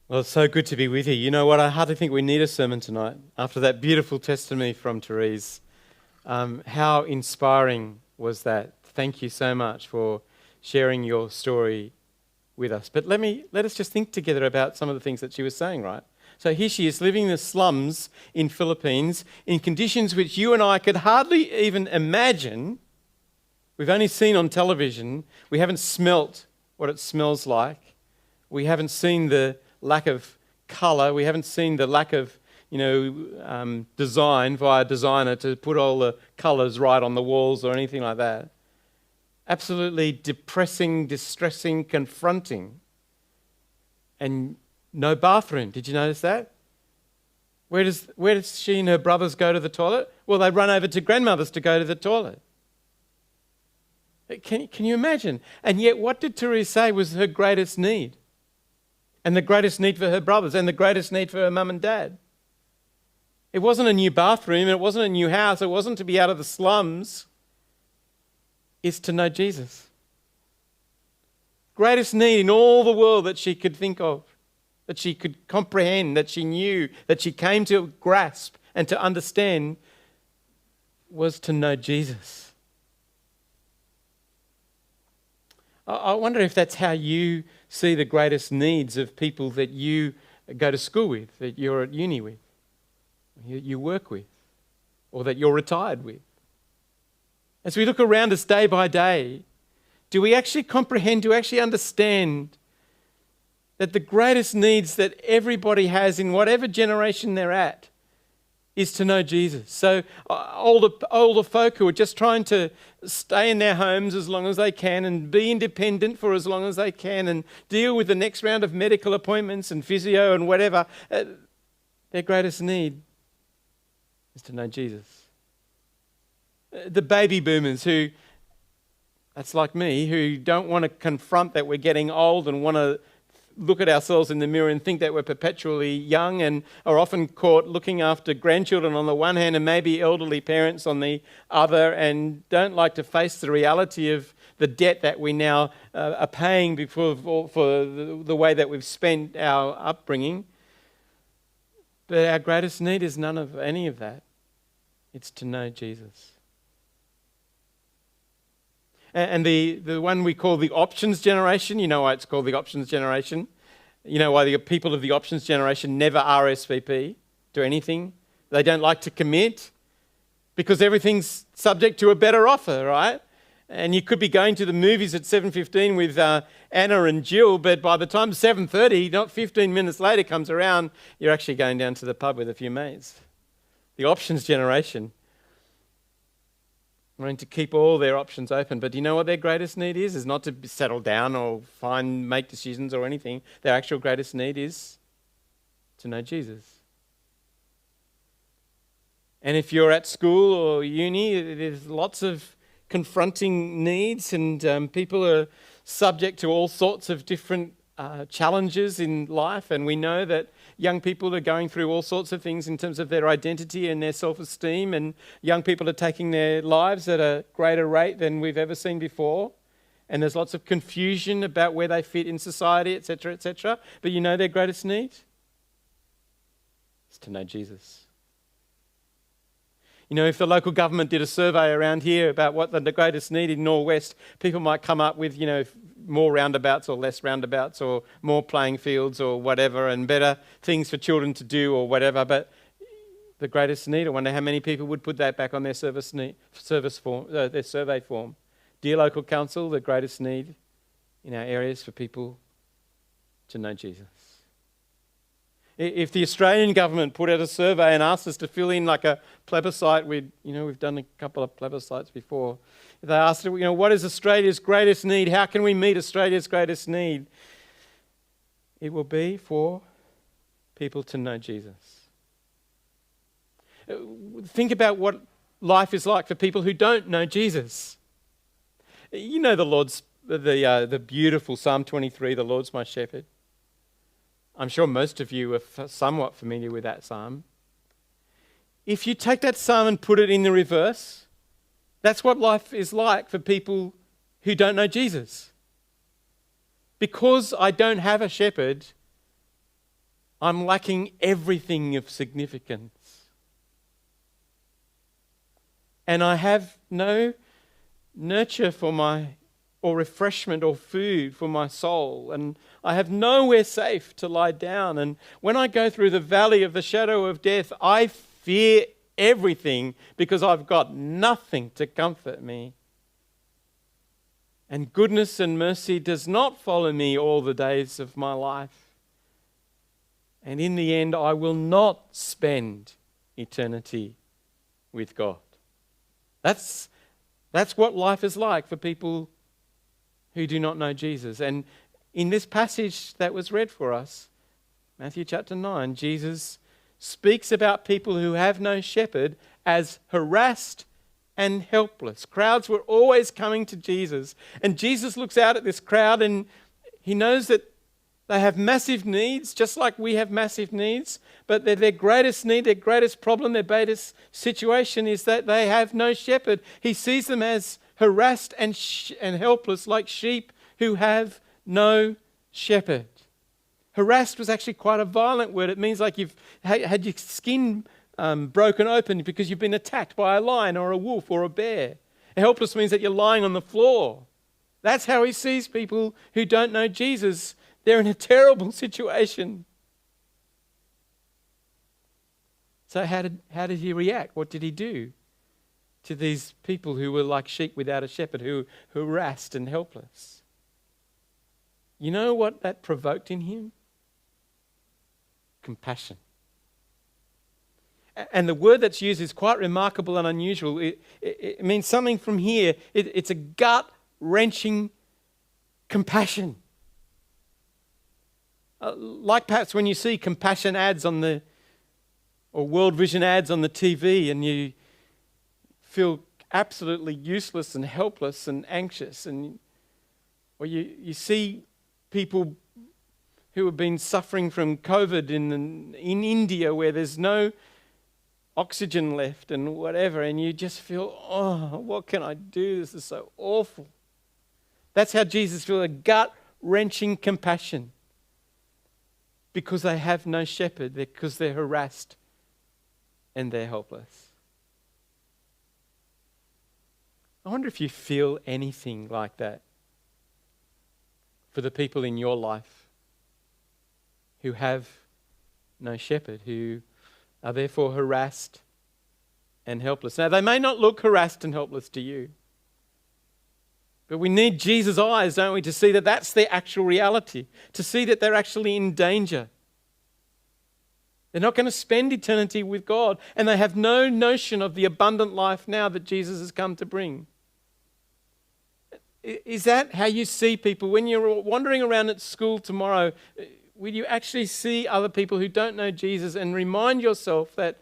Well, it's so good to be with you. You know what? I hardly think we need a sermon tonight after that beautiful testimony from Therese. How inspiring was that? Thank you so much for sharing your story with us. But let us just think together about some of the things that she was saying, right? So here she is living in the slums in Philippines in conditions which you and I could hardly even imagine. We've only seen on television. We haven't smelt what it smells like. We haven't seen the lack of colour. We haven't seen the lack of, design via designer to put all the colours right on the walls or anything like that. Absolutely depressing, distressing, confronting. And no bathroom. Did you notice that? Where does she and her brothers go to the toilet? Well, they run over to grandmother's to go to the toilet. Can you imagine? And yet what did Therese say was her greatest need? And the greatest need for her brothers, and the greatest need for her mum and dad. It wasn't a new bathroom, it wasn't a new house, it wasn't to be out of the slums. It's to know Jesus. Greatest need in all the world that she could think of, that she could comprehend, that she knew, that she came to grasp and to understand, was to know Jesus. I wonder if that's how you see the greatest needs of people that you go to school with, that you're at uni with, you work with, or that you're retired with. As we look around us day by day, do we actually comprehend, do we actually understand that the greatest needs that everybody has in whatever generation they're at is to know Jesus? So older folk who are just trying to stay in their homes as long as they can and be independent for as long as they can and deal with the next round of medical appointments and physio and whatever, their greatest need is to know Jesus. The baby boomers who, that's like me, who don't want to confront that we're getting old and want to look at ourselves in the mirror and think that we're perpetually young and are often caught looking after grandchildren on the one hand and maybe elderly parents on the other, and don't like to face the reality of the debt that we now are paying for the way that we've spent our upbringing. But our greatest need is none of any of that. It's to know Jesus. And the one we call the options generation, you know why it's called the options generation? You know why the people of the options generation never RSVP to anything? They don't like to commit because everything's subject to a better offer, right? And you could be going to the movies at 7:15 with Anna and Jill, but by the time 7:30, not 15 minutes later comes around, you're actually going down to the pub with a few mates. The options generation, wanting to keep all their options open. But do you know what their greatest need is? Is not to settle down or make decisions or anything. Their actual greatest need is to know Jesus. And if you're at school or uni, there's lots of confronting needs, and people are subject to all sorts of different challenges in life. And we know that young people are going through all sorts of things in terms of their identity and their self-esteem, and young people are taking their lives at a greater rate than we've ever seen before. And there's lots of confusion about where they fit in society, etc., etc. But you know their greatest need? It's to know Jesus. You know, if the local government did a survey around here about what the greatest need in Norwest, people might come up with, more roundabouts or less roundabouts or more playing fields or whatever, and better things for children to do or whatever. But the greatest need, I wonder how many people would put that back on their their survey form. Dear local council, the greatest need in our areas for people to know Jesus. If the Australian government put out a survey and asked us to fill in like a plebiscite, we've done a couple of plebiscites before. If they asked, what is Australia's greatest need? How can we meet Australia's greatest need? It will be for people to know Jesus. Think about what life is like for people who don't know Jesus. You know the beautiful Psalm 23, the Lord's my shepherd. I'm sure most of you are somewhat familiar with that psalm. If you take that psalm and put it in the reverse, that's what life is like for people who don't know Jesus. Because I don't have a shepherd, I'm lacking everything of significance. And I have no nurture or refreshment or food for my soul. And I have nowhere safe to lie down. And when I go through the valley of the shadow of death, I fear everything because I've got nothing to comfort me. And goodness and mercy does not follow me all the days of my life. And in the end, I will not spend eternity with God. That's what life is like for people who do not know Jesus. And in this passage that was read for us, Matthew chapter 9, Jesus speaks about people who have no shepherd as harassed and helpless. Crowds were always coming to Jesus. And Jesus looks out at this crowd and he knows that they have massive needs, just like we have massive needs. But their greatest need, their greatest problem, their greatest situation is that they have no shepherd. He sees them as harassed and helpless, like sheep who have no shepherd. Harassed was actually quite a violent word. It means like you've had your skin broken open because you've been attacked by a lion or a wolf or a bear. Helpless means that you're lying on the floor. That's how he sees people who don't know Jesus. They're in a terrible situation. So how did he react? What did he do to these people who were like sheep without a shepherd, who were harassed and helpless? You know what that provoked in him? Compassion. And the word that's used is quite remarkable and unusual. It means something from here. It's a gut-wrenching compassion. Like perhaps when you see compassion ads or World Vision ads on the TV and you feel absolutely useless and helpless and anxious, or you see people who have been suffering from COVID in India where there's no oxygen left and whatever, and you just feel, oh, what can I do? This is so awful. That's how Jesus feels, a gut-wrenching compassion. Because they have no shepherd, because they're harassed and they're helpless. I wonder if you feel anything like that for the people in your life who have no shepherd, who are therefore harassed and helpless. Now, they may not look harassed and helpless to you, but we need Jesus' eyes, don't we, to see that that's their actual reality, to see that they're actually in danger. They're not going to spend eternity with God, and they have no notion of the abundant life now that Jesus has come to bring. Is that how you see people? When you're wandering around at school tomorrow, will you actually see other people who don't know Jesus and remind yourself that,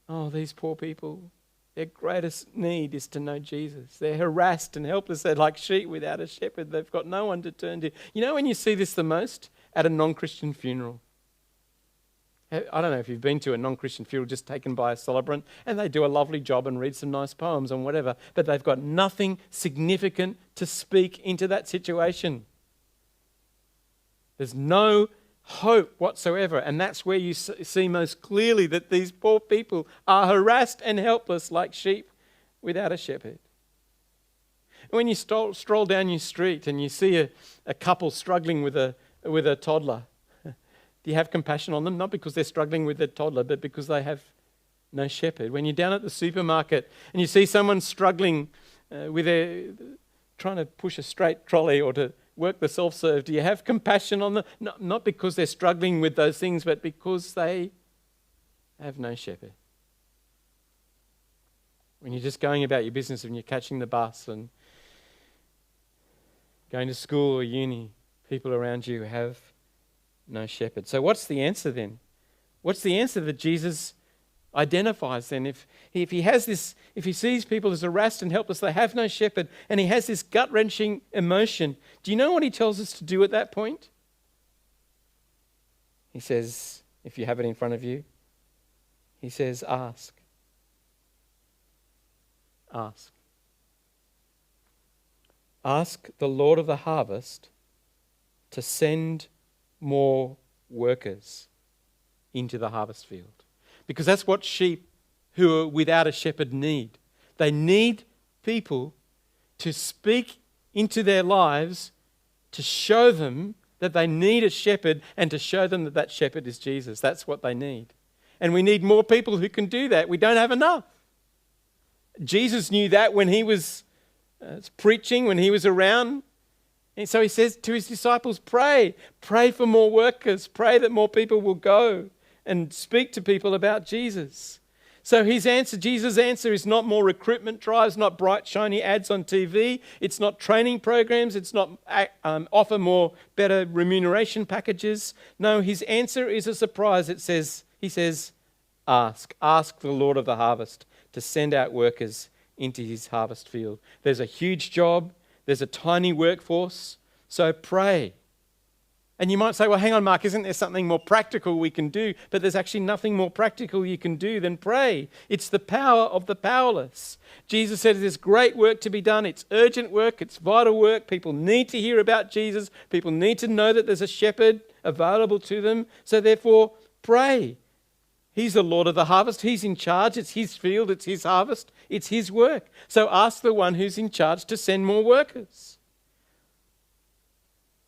oh, these poor people, their greatest need is to know Jesus. They're harassed and helpless. They're like sheep without a shepherd. They've got no one to turn to. You know when you see this the most? At a non-Christian funeral. I don't know if you've been to a non-Christian funeral just taken by a celebrant, and they do a lovely job and read some nice poems and whatever, but they've got nothing significant to speak into that situation. There's no hope whatsoever, and that's where you see most clearly that these poor people are harassed and helpless like sheep without a shepherd. When you stroll down your street and you see a couple struggling with a toddler, do you have compassion on them? Not because they're struggling with their toddler, but because they have no shepherd. When you're down at the supermarket and you see someone struggling trying to push a straight trolley or to work the self-serve, do you have compassion on them? Not because they're struggling with those things, but because they have no shepherd. When you're just going about your business and you're catching the bus and going to school or uni, people around you have no shepherd. So what's the answer then? What's the answer that Jesus identifies then? If he sees people as harassed and helpless, they have no shepherd, and he has this gut-wrenching emotion, do you know what he tells us to do at that point? He says, if you have it in front of you, he says, ask. Ask. Ask the Lord of the harvest to send more workers into the harvest field. Because that's what sheep who are without a shepherd need. They need people to speak into their lives to show them that they need a shepherd and to show them that that shepherd is Jesus. That's what they need. And we need more people who can do that. We don't have enough. Jesus knew that when he was preaching, when he was around. And so he says to his disciples, pray for more workers, pray that more people will go and speak to people about Jesus. So Jesus' answer is not more recruitment drives, not bright, shiny ads on TV. It's not training programs. It's not offer more better remuneration packages. No, his answer is a surprise. He says, ask the Lord of the harvest to send out workers into his harvest field. There's a huge job. There's a tiny workforce. So pray. And you might say, well, hang on, Mark, isn't there something more practical we can do? But there's actually nothing more practical you can do than pray. It's the power of the powerless. Jesus said there's great work to be done. It's urgent work. It's vital work. People need to hear about Jesus. People need to know that there's a shepherd available to them. So therefore, pray. He's the Lord of the harvest. He's in charge. It's his field. It's his harvest. It's his work. So ask the one who's in charge to send more workers.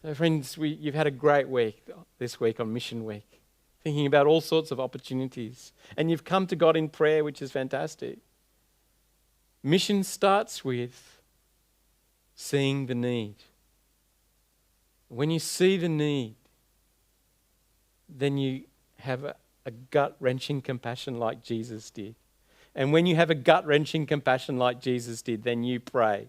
So friends, you've had a great week this week on Mission Week, thinking about all sorts of opportunities. And you've come to God in prayer, which is fantastic. Mission starts with seeing the need. When you see the need, then you have a gut-wrenching compassion like Jesus did. And when you have a gut-wrenching compassion like Jesus did, then you pray.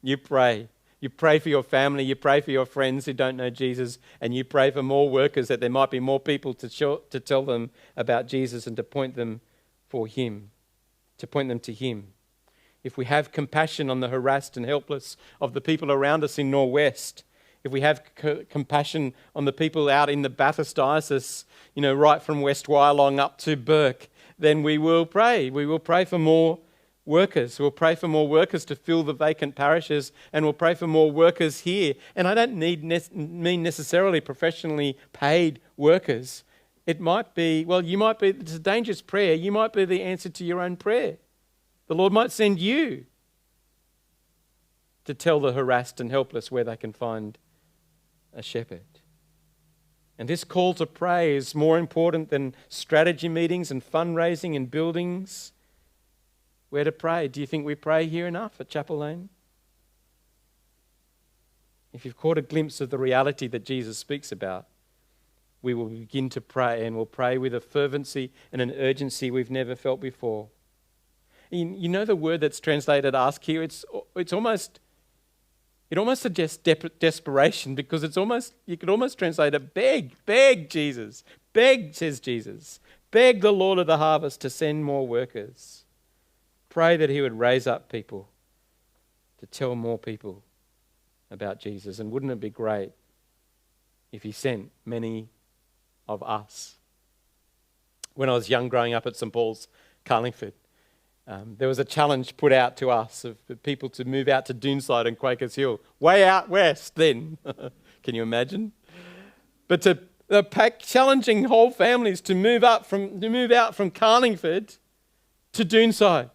You pray. You pray for your family, you pray for your friends who don't know Jesus, and you pray for more workers, that there might be more people to tell them about Jesus and to point them for him, to point them to him. If we have compassion on the harassed and helpless of the people around us in Norwest, if we have compassion on the people out in the Bathurst Diocese, right from West Wyalong up to Burke, then we will pray. We will pray for more workers. We'll pray for more workers to fill the vacant parishes, and we'll pray for more workers here. And I don't mean necessarily professionally paid workers. It might be, it's a dangerous prayer. You might be the answer to your own prayer. The Lord might send you to tell the harassed and helpless where they can find a shepherd. And this call to pray is more important than strategy meetings and fundraising and buildings. Where to pray? Do you think we pray here enough at Chapel Lane? If you've caught a glimpse of the reality that Jesus speaks about, we will begin to pray, and we'll pray with a fervency and an urgency we've never felt before. You know the word that's translated ask here, it almost suggests desperation, because you could almost translate it beg Jesus. Beg, says Jesus. Beg the Lord of the harvest to send more workers. Pray that he would raise up people to tell more people about Jesus. And wouldn't it be great if he sent many of us? When I was young, growing up at St Paul's, Carlingford, there was a challenge put out to us of people to move out to Doonside and Quakers Hill, way out west then. Can you imagine? But challenging whole families to move out from Carlingford to Doonside,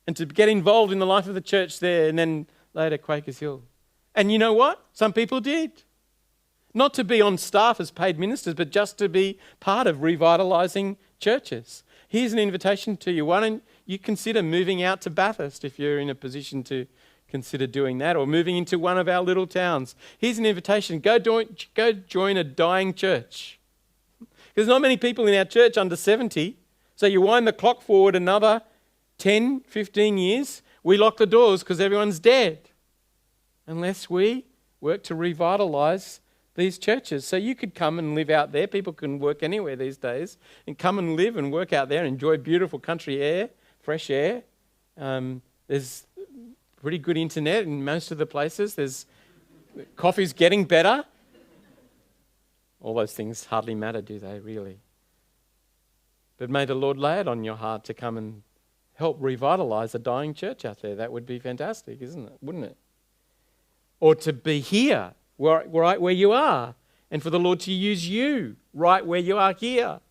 and to get involved in the life of the church there, and then later Quakers Hill. And you know what? Some people did. Not to be on staff as paid ministers, but just to be part of revitalising churches. Here's an invitation to you. Why don't you consider moving out to Bathurst if you're in a position to consider doing that, or moving into one of our little towns. Here's an invitation. Go join a dying church. There's not many people in our church under 70, so you wind the clock forward another 10, 15 years, we lock the doors because everyone's dead. Unless we work to revitalise these churches. So you could come and live out there. People can work anywhere these days. And come and live and work out there and enjoy beautiful country air, fresh air. There's pretty good internet in most of the places. Coffee's getting better. All those things hardly matter, do they, really? But may the Lord lay it on your heart to come and help revitalise a dying church out there. That would be fantastic, wouldn't it? Or to be here, right where you are, and for the Lord to use you right where you are here,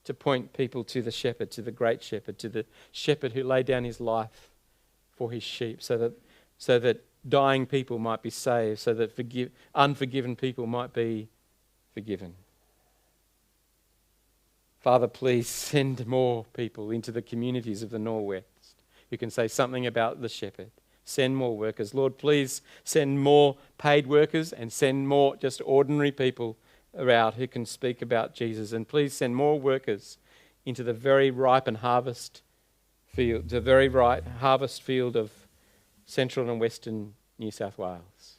to point people to the shepherd, to the great shepherd, to the shepherd who laid down his life for his sheep, so that dying people might be saved, so that unforgiven people might be forgiven. Father, please send more people into the communities of the Norwest who can say something about the shepherd. Send more workers. Lord, please send more paid workers and send more just ordinary people out who can speak about Jesus. And please send more workers into the very ripe and harvest field, the very right harvest field of central and western New South Wales.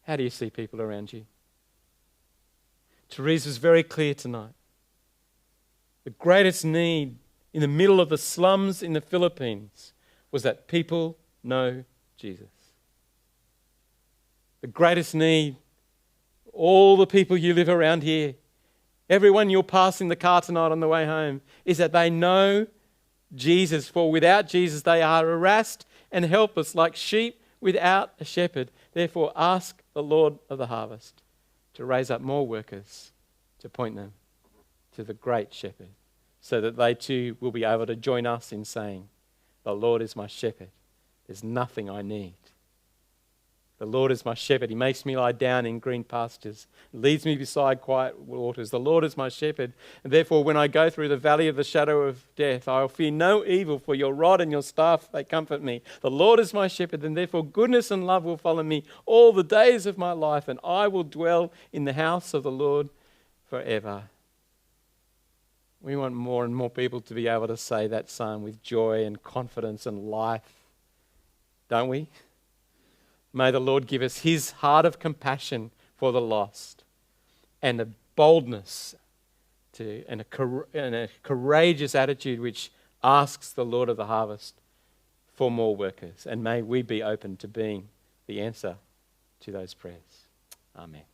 How do you see people around you? Therese was very clear tonight. The greatest need in the middle of the slums in the Philippines was that people know Jesus. The greatest need, all the people you live around here, everyone you'll pass in the car tonight on the way home, is that they know Jesus. For without Jesus they are harassed and helpless like sheep without a shepherd. Therefore ask the Lord of the harvest to raise up more workers to point them to the great shepherd, so that they too will be able to join us in saying, the Lord is my shepherd. There's nothing I need. The Lord is my shepherd. He makes me lie down in green pastures, leads me beside quiet waters. The Lord is my shepherd. And therefore, when I go through the valley of the shadow of death, I will fear no evil, for your rod and your staff, they comfort me. The Lord is my shepherd, and therefore goodness and love will follow me all the days of my life, and I will dwell in the house of the Lord forever. We want more and more people to be able to say that psalm with joy and confidence and life, don't we? May the Lord give us his heart of compassion for the lost and a boldness and a courageous attitude which asks the Lord of the harvest for more workers. And may we be open to being the answer to those prayers. Amen.